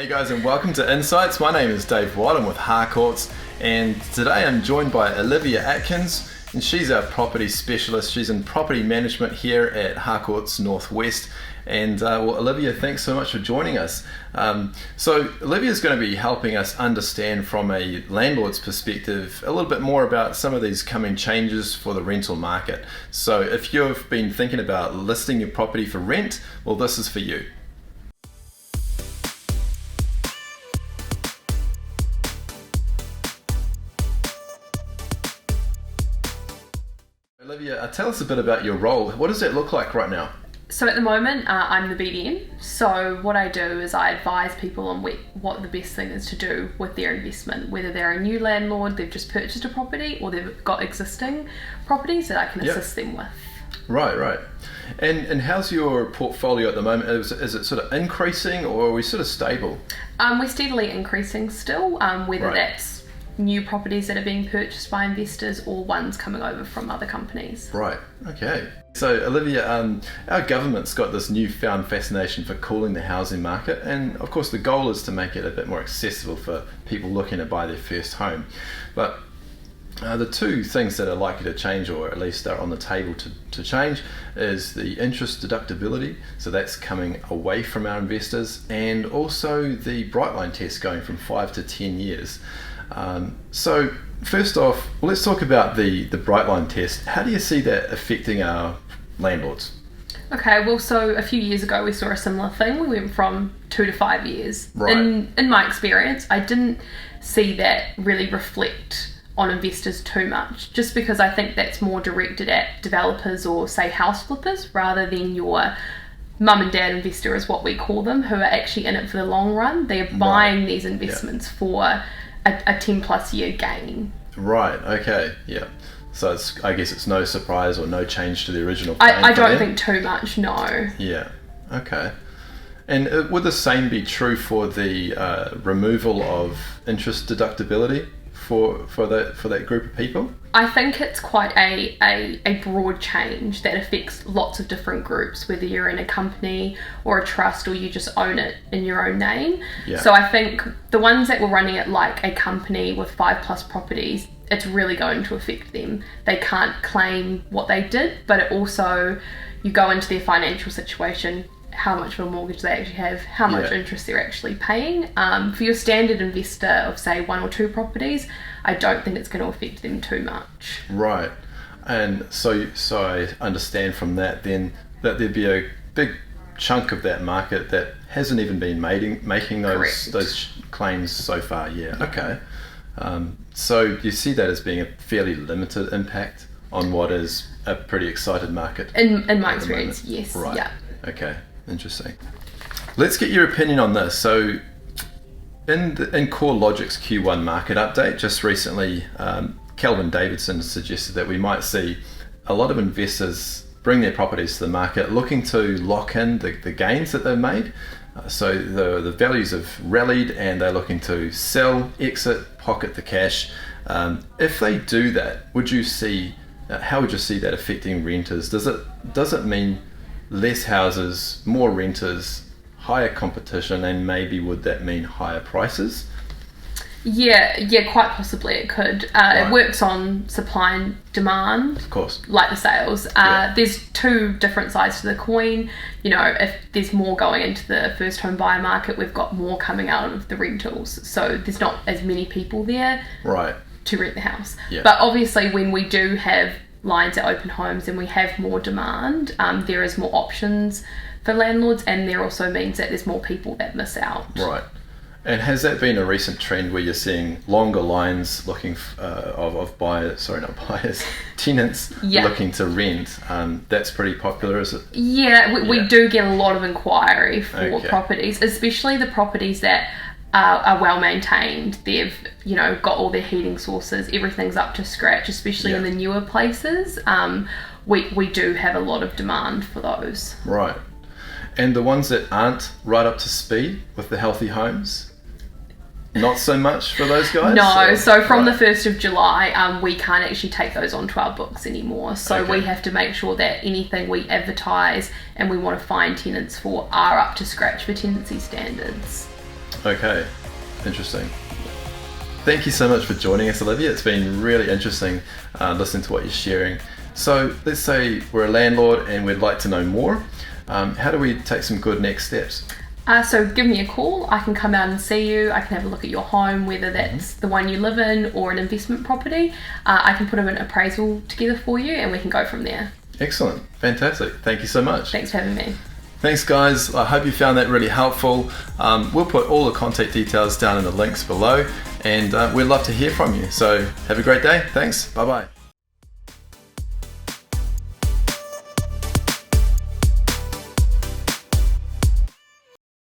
Hey guys, and welcome to Insights. My name is davew. I'm with Harcourts, and today I'm joined by Olivia Atkins, and she's our property specialist. She's in property management here at Harcourts Northwest. And Olivia, thanks so much for joining us. So Olivia is going to be helping us understand from a landlord's perspective a little bit more about some of these coming changes for the rental market. So if you've been thinking about listing your property for rent, well, this is for you. Olivia, tell us a bit about your role. What does that look like right now? So at the moment, I'm the BDM. So what I do is I advise people on what the best thing is to do with their investment, whether they're a new landlord, they've just purchased a property, or they've got existing properties that I can assist them with. Right. And how's your portfolio at the moment? Is it sort of increasing, or are we sort of stable? We're steadily increasing still, whether that's new properties that are being purchased by investors or ones coming over from other companies. Right, okay. So Olivia, our government's got this newfound fascination for cooling the housing market, and of course the goal is to make it a bit more accessible for people looking to buy their first home. But the two things that are likely to change, or at least are on the table to change, is the interest deductibility, so that's coming away from our investors, and also the Brightline test going from 5 to 10 years. So first off, let's talk about the Brightline test. How do you see that affecting our landlords? Okay, well, so a few years ago we saw a similar thing. We went from 2 to 5 years. Right. In my experience, I didn't see that really reflect on investors too much, just because I think that's more directed at developers or, say, house flippers, rather than your mum and dad investor, is what we call them, who are actually in it for the long run. They are buying these investments for a 10 plus year gain. Right, okay, yeah. So I guess it's no surprise or no change to the original plan. I don't think too much, no. Yeah, okay. And would the same be true for the removal of interest deductibility for that group of people? I think it's quite a broad change that affects lots of different groups, whether you're in a company or a trust or you just own it in your own name. Yeah. So I think the ones that were running it like a company with 5+ properties, it's really going to affect them. They can't claim what they did, but it also, you go into their financial situation, how much of a mortgage they actually have, how much interest they're actually paying. For your standard investor of, say, 1 or 2 properties, I don't think it's going to affect them too much. Right. And so I understand from that then that there'd be a big chunk of that market that hasn't even been making those claims so far. Yeah. Okay. So you see that as being a fairly limited impact on what is a pretty excited market? In my experience, yes. Right. Yeah. Okay. Interesting. Let's get your opinion on this. So in CoreLogic's Q1 market update just recently, Kelvin Davidson suggested that we might see a lot of investors bring their properties to the market looking to lock in the gains that they've made. So the values have rallied and they're looking to sell, exit, pocket the cash. If they do that, how would you see that affecting renters? Does it mean less houses, more renters, higher competition, and maybe would that mean higher prices? Yeah, quite possibly it could. It works on supply and demand, of course, like the sales. There's two different sides to the coin. You know, if there's more going into the first home buyer market, we've got more coming out of the rentals. So there's not as many people there to rent the house. Yeah. But obviously when we do have lines at open homes and we have more demand, there is more options for landlords, and there also means that there's more people that miss out. Right. And has that been a recent trend where you're seeing longer lines looking of tenants looking to rent? That's pretty popular, is it? Yeah, we do get a lot of inquiry for properties, especially the properties that are well maintained. They've got all their heating sources, everything's up to scratch, especially in the newer places. We do have a lot of demand for those. Right. And the ones that aren't right up to speed with the healthy homes, not so much for those guys? No, so from the 1st of July, we can't actually take those onto our books anymore. So we have to make sure that anything we advertise and we want to find tenants for are up to scratch for tenancy standards. Okay, interesting. Thank you so much for joining us, Olivia. It's been really interesting listening to what you're sharing. So let's say we're a landlord and we'd like to know more. How do we take some good next steps? So give me a call. I can come out and see you. I can have a look at your home, whether that's the one you live in or an investment property. I can put an appraisal together for you and we can go from there. Excellent. Fantastic. Thank you so much. Thanks for having me. Thanks, guys. I hope you found that really helpful. We'll put all the contact details down in the links below, and we'd love to hear from you. So have a great day. Thanks. Bye-bye.